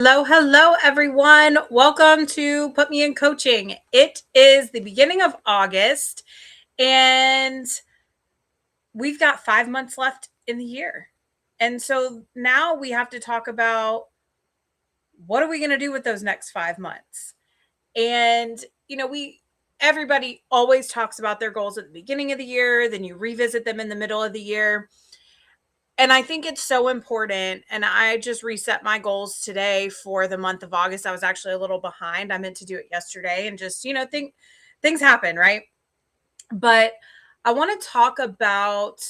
Hello, hello, everyone. Welcome to Put Me in Coaching. It is the beginning of August, and we've got 5 months left in the year. And so now we have to talk about what are we going to do with those next 5 months? And, everybody always talks about their goals at the beginning of the year, then you revisit them in the middle of the year. And I think it's so important. And I just reset my goals today for the month of August. I was actually a little behind. I meant to do it yesterday and just, things happen, right? But I want to talk about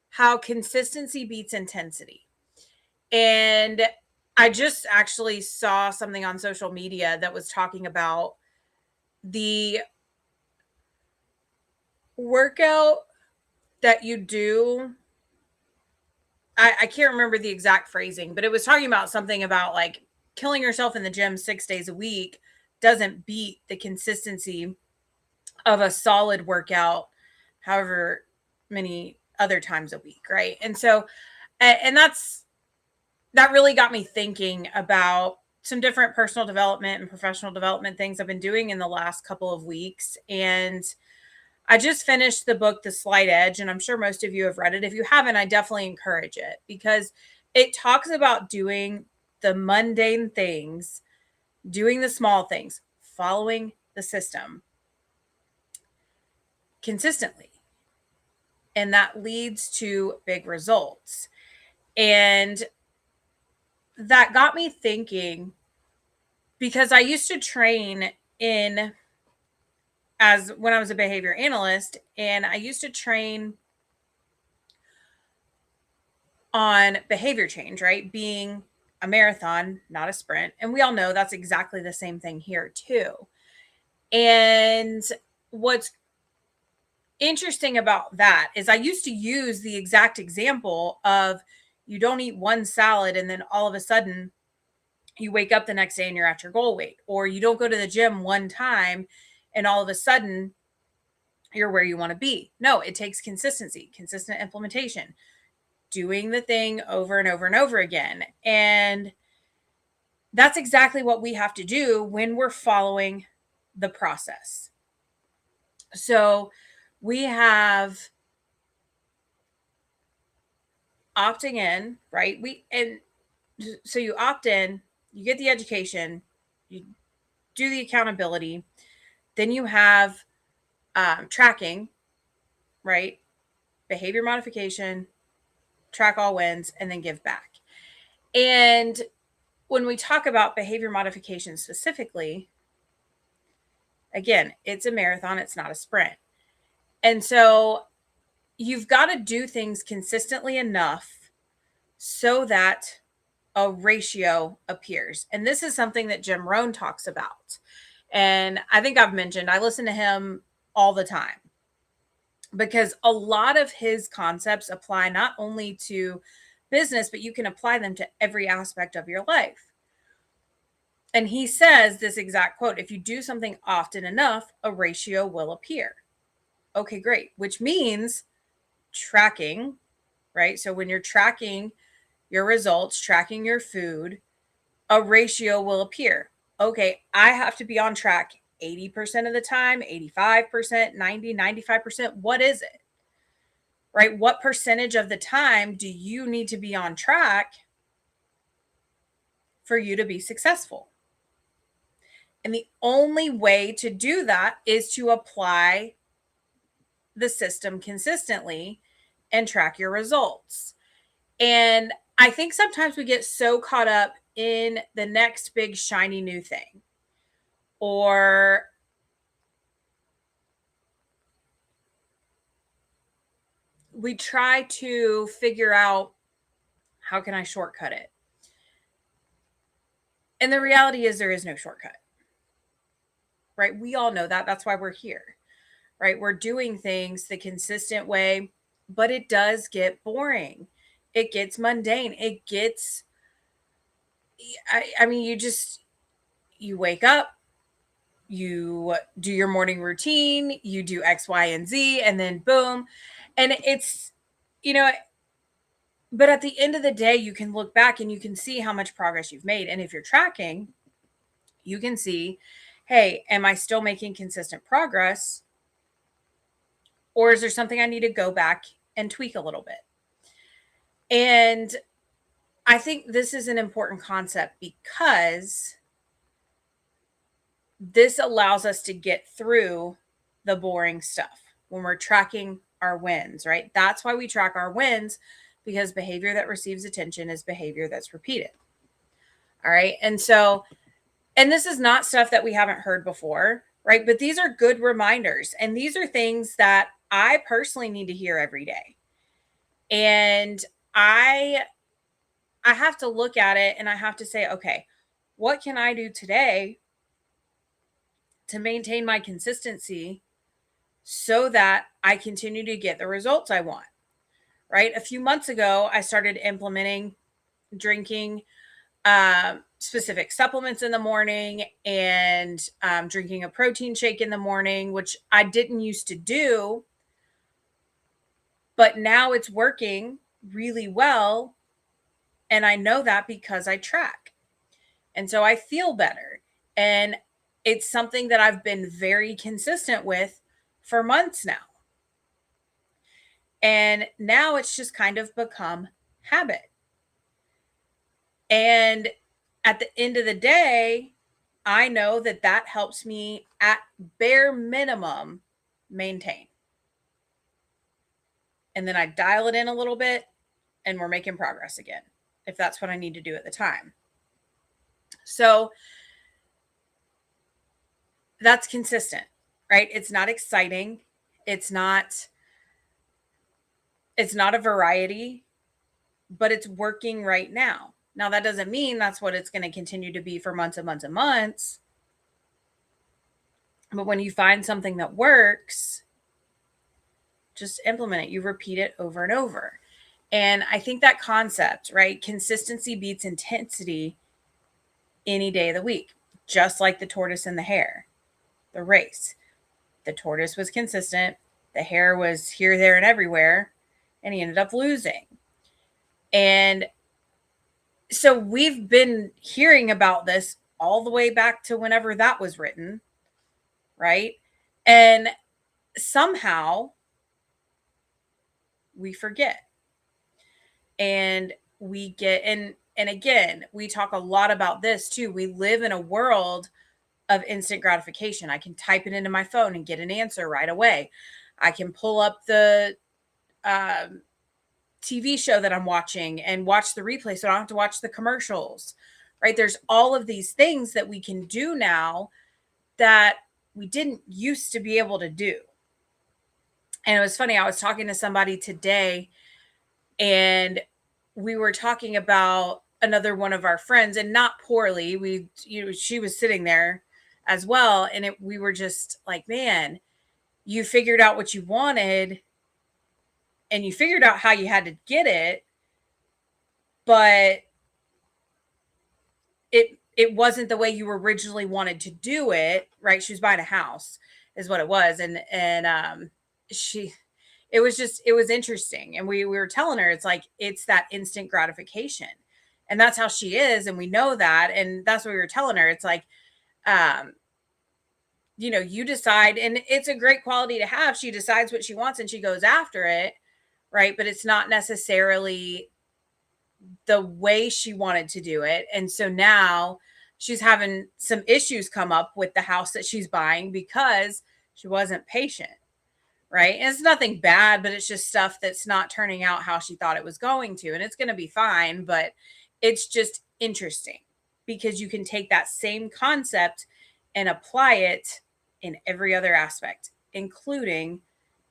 how consistency beats intensity. And I just actually saw something on social media that was talking about the workout that you do. I can't remember the exact phrasing, but it was talking about something about like killing yourself in the gym 6 days a week doesn't beat the consistency of a solid workout, however many other times a week, right? And so, and that really got me thinking about some different personal development and professional development things I've been doing in the last couple of weeks. And I just finished the book, The Slight Edge, and I'm sure most of you have read it. If you haven't, I definitely encourage it because it talks about doing the mundane things, doing the small things, following the system consistently. And that leads to big results. And that got me thinking because I used to train in as when I was a behavior analyst, and I used to train on behavior change, right? Being a marathon, not a sprint. And we all know that's exactly the same thing here, too. And what's interesting about that is I used to use the exact example of you don't eat one salad and then all of a sudden you wake up the next day and you're at your goal weight, or you don't go to the gym one time and all of a sudden you're where you want to be. No, it takes consistency, consistent implementation, doing the thing over and over and over again. And that's exactly what we have to do when we're following the process. So we have opting in, right? So you opt in, you get the education, you do the accountability, then you have tracking, right? Behavior modification, track all wins, and then give back. And when we talk about behavior modification specifically, again, it's a marathon, it's not a sprint. And so you've got to do things consistently enough so that a ratio appears. And this is something that Jim Rohn talks about. And I think I've mentioned, I listen to him all the time because a lot of his concepts apply not only to business, but you can apply them to every aspect of your life. And he says this exact quote: if you do something often enough, a ratio will appear. Okay, great. Which means tracking, right? So when you're tracking your results, tracking your food, a ratio will appear. Okay, I have to be on track 80% of the time, 85%, 90, 95%. What is it? Right? What percentage of the time do you need to be on track for you to be successful? And the only way to do that is to apply the system consistently and track your results. And I think sometimes we get so caught up in the next big shiny new thing, or we try to figure out how can I shortcut it. And the reality is there is no shortcut, right? We all know that. That's why we're here, right? We're doing things the consistent way, but it does get boring. It gets mundane. It gets, I mean, you wake up, you do your morning routine, you do X, Y, and Z, and then boom. And it's, you know, But at the end of the day, you can look back and you can see how much progress you've made. And if you're tracking, you can see, hey, am I still making consistent progress? Or is there something I need to go back and tweak a little bit? And I think this is an important concept because this allows us to get through the boring stuff when we're tracking our wins, right? That's why we track our wins, because behavior that receives attention is behavior that's repeated. All right. And this is not stuff that we haven't heard before, right? But these are good reminders. And these are things that I personally need to hear every day. And I have to look at it and I have to say, okay, what can I do today to maintain my consistency so that I continue to get the results I want, right? A few months ago, I started implementing drinking specific supplements in the morning and drinking a protein shake in the morning, which I didn't used to do. But now it's working really well. And I know that because I track. And so I feel better. And it's something that I've been very consistent with for months now. And now it's just kind of become habit. And at the end of the day, I know that that helps me at bare minimum maintain. And then I dial it in a little bit and we're making progress again, if that's what I need to do at the time. So that's consistent, right? It's not exciting. It's not a variety, but it's working right now. Now, that doesn't mean that's what it's going to continue to be for months and months and months. But when you find something that works, just implement it. You repeat it over and over. And I think that concept, right? Consistency beats intensity any day of the week, just like the tortoise and the hare, the race. The tortoise was consistent. The hare was here, there, and everywhere. And he ended up losing. And so we've been hearing about this all the way back to whenever that was written, right? And somehow we forget. And we get and again, we talk a lot about this too. We live in a world of instant gratification. I can type it into my phone and get an answer right away. I can pull up the TV show that I'm watching and watch the replay so I don't have to watch the commercials, right? There's all of these things that we can do now that we didn't used to be able to do. And it was funny. I was talking to somebody today and we were talking about another one of our friends, and not poorly. She was sitting there as well. And we were just like, man, you figured out what you wanted and you figured out how you had to get it, but it wasn't the way you originally wanted to do it, right? She was buying a house is what it was. And it was interesting. And we were telling her, it's like, it's that instant gratification. And that's how she is. And we know that. And that's what we were telling her. It's like, you decide, and it's a great quality to have. She decides what she wants and she goes after it. Right. But it's not necessarily the way she wanted to do it. And so now she's having some issues come up with the house that she's buying because she wasn't patient. Right. And it's nothing bad, but it's just stuff that's not turning out how she thought it was going to. And it's going to be fine. But it's just interesting because you can take that same concept and apply it in every other aspect, including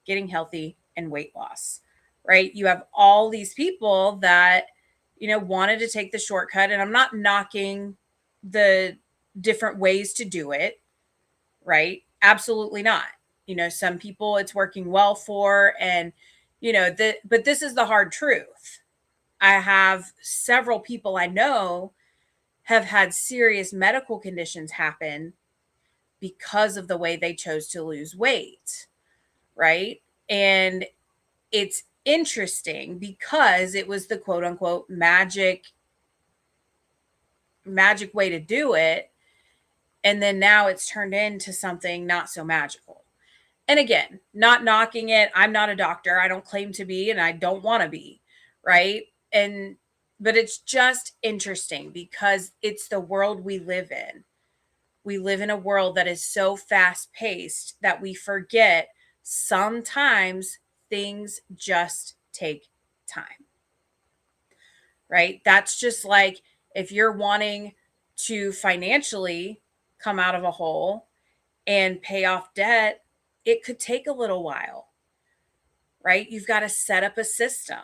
getting healthy and weight loss. Right. You have all these people that, wanted to take the shortcut. And I'm not knocking the different ways to do it. Right. Absolutely not. Some people it's working well for, and, but this is the hard truth. I have several people I know have had serious medical conditions happen because of the way they chose to lose weight. Right. And it's interesting because it was the quote unquote magic way to do it. And then now it's turned into something not so magical. And again, not knocking it. I'm not a doctor. I don't claim to be, and I don't want to be, right? But it's just interesting because it's the world we live in. We live in a world that is so fast paced that we forget sometimes things just take time, right? That's just like if you're wanting to financially come out of a hole and pay off debt, it could take a little while, right? You've got to set up a system.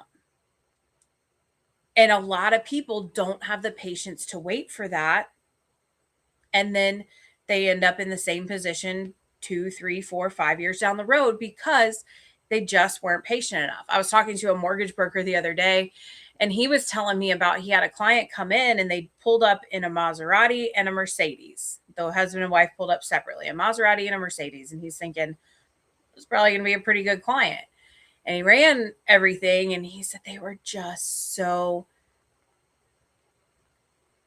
And a lot of people don't have the patience to wait for that. And then they end up in the same position 2, 3, 4, 5 years down the road because they just weren't patient enough. I was talking to a mortgage broker the other day, and he was telling me about he had a client come in and they pulled up in a Maserati and a Mercedes. The husband and wife pulled up separately, a Maserati and a Mercedes. And he's thinking, it's probably going to be a pretty good client. And he ran everything, and he said they were just so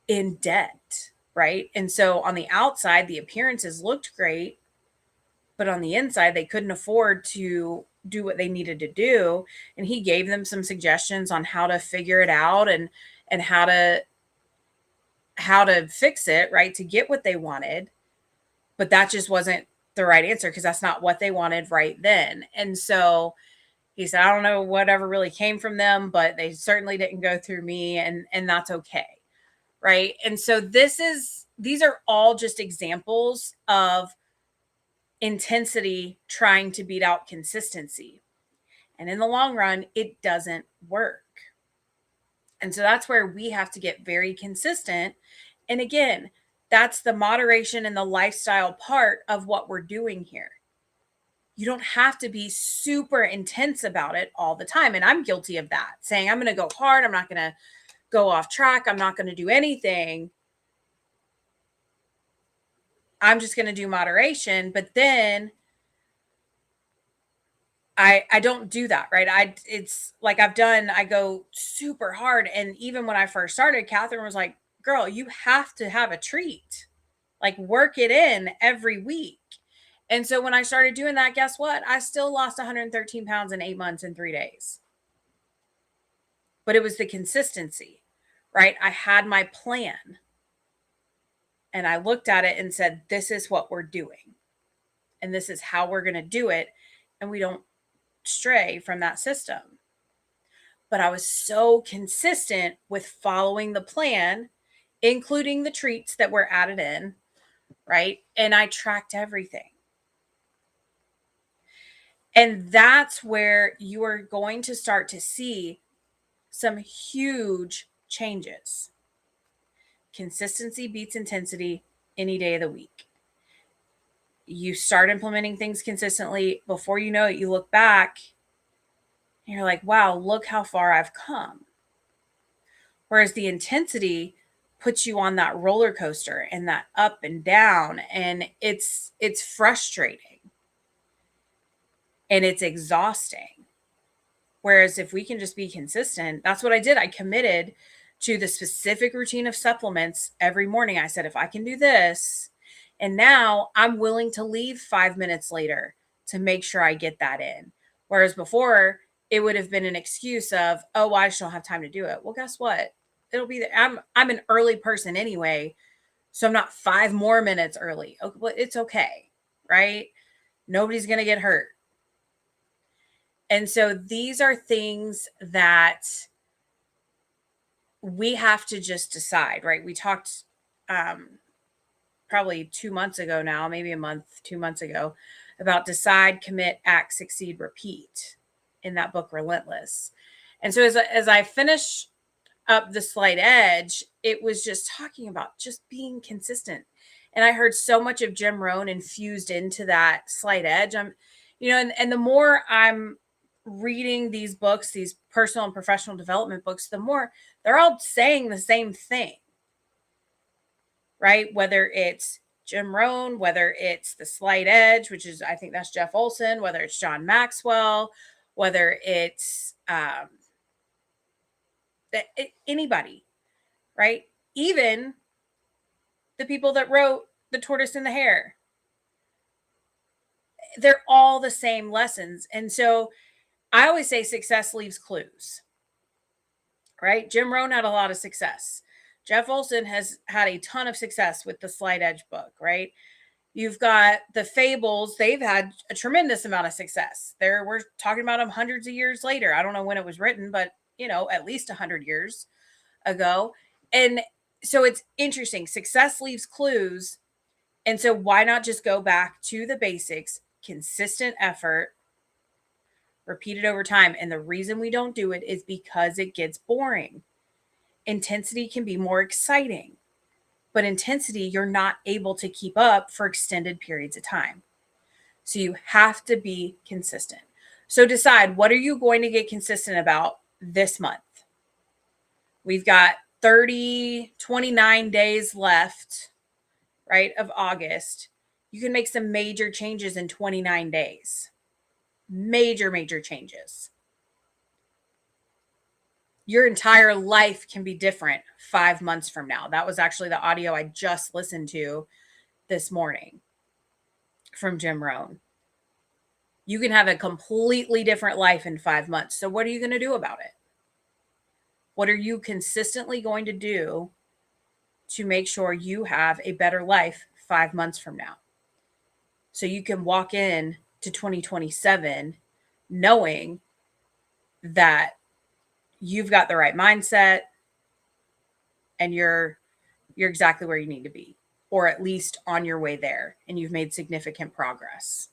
in debt, right? And so on the outside, the appearances looked great, but on the inside, they couldn't afford to do what they needed to do. And he gave them some suggestions on how to figure it out and how to fix it, right, to get what they wanted. But that just wasn't the right answer because that's not what they wanted right then. And so he said, I don't know whatever really came from them, but they certainly didn't go through me, and that's okay. Right. And so these are all just examples of intensity trying to beat out consistency. And in the long run, it doesn't work. And so that's where we have to get very consistent. And again, that's the moderation and the lifestyle part of what we're doing here. You don't have to be super intense about it all the time. And I'm guilty of that, saying I'm going to go hard. I'm not going to go off track. I'm not going to do anything. I'm just going to do moderation. But then I don't do that, right? It's like I go super hard. And even when I first started, Catherine was like, girl, you have to have a treat, like work it in every week. And so when I started doing that, guess what? I still lost 113 pounds in 8 months and 3 days. But it was the consistency, right? I had my plan and I looked at it and said, this is what we're doing. And this is how we're going to do it. And we don't stray from that system. But I was so consistent with following the plan, including the treats that were added in, right? And I tracked everything. And that's where you are going to start to see some huge changes. Consistency beats intensity any day of the week. You start implementing things consistently. Before you know it, you look back and you're like, wow, look how far I've come. Whereas the intensity puts you on that roller coaster and that up and down, and it's frustrating and it's exhausting. Whereas if we can just be consistent, that's what I did. I committed to the specific routine of supplements every morning. I said, if I can do this, and now I'm willing to leave 5 minutes later to make sure I get that in. Whereas before, it would have been an excuse of, oh, well, I just don't have time to do it. Well, guess what? It'll be there. I'm an early person anyway, so I'm not 5 more minutes early. Okay, well, it's okay, right? Nobody's going to get hurt. And so these are things that we have to just decide, right? We talked probably 2 months ago now, maybe a month, 2 months ago, about decide, commit, act, succeed, repeat in that book, Relentless. And so as I finish up the Slight Edge, it was just talking about just being consistent. And I heard so much of Jim Rohn infused into that Slight Edge. And the more I'm reading these books, these personal and professional development books, the more they're all saying the same thing, right? Whether it's Jim Rohn, whether it's the Slight Edge, which is, I think that's Jeff Olson, whether it's John Maxwell, whether it's um, anybody, right? Even the people that wrote The Tortoise and the Hare, they're all the same lessons. And so I always say success leaves clues, right? Jim Rohn had a lot of success. Jeff Olson has had a ton of success with the Slight Edge book, right? You've got the Fables. They've had a tremendous amount of success. We're talking about them hundreds of years later. I don't know when it was written, but at least 100 years ago. And so it's interesting. Success leaves clues. And so why not just go back to the basics, consistent effort, repeated over time? And the reason we don't do it is because it gets boring. Intensity can be more exciting, but intensity you're not able to keep up for extended periods of time. So you have to be consistent. So decide, what are you going to get consistent about this month? We've got 29 days left, right, of August. You can make some major changes in 29 days. Major changes. Your entire life can be different 5 months from now. That was actually the audio I just listened to this morning from Jim Rohn. You can have a completely different life in 5 months. So what are you going to do about it? What are you consistently going to do to make sure you have a better life 5 months from now? So you can walk in to 2027 knowing that you've got the right mindset and you're exactly where you need to be, or at least on your way there, and you've made significant progress.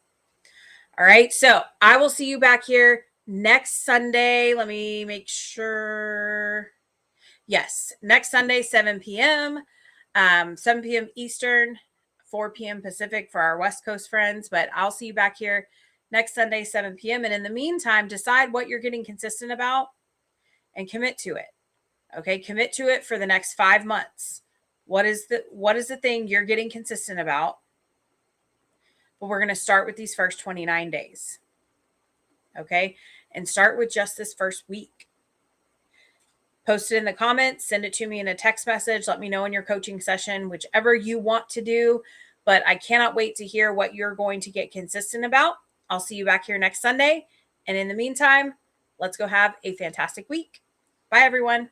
All right. So I will see you back here next Sunday. Let me make sure. Yes, next Sunday, 7 p.m. 7 p.m. Eastern, 4 p.m. Pacific for our West Coast friends. But I'll see you back here next Sunday, 7 p.m. And in the meantime, decide what you're getting consistent about and commit to it. Okay, commit to it for the next 5 months. What is the thing you're getting consistent about? But we're going to start with these first 29 days. Okay, and start with just this first week. Post it in the comments, send it to me in a text message. Let me know in your coaching session, whichever you want to do. But I cannot wait to hear what you're going to get consistent about. I'll see you back here next Sunday. And in the meantime, let's go have a fantastic week. Bye, everyone.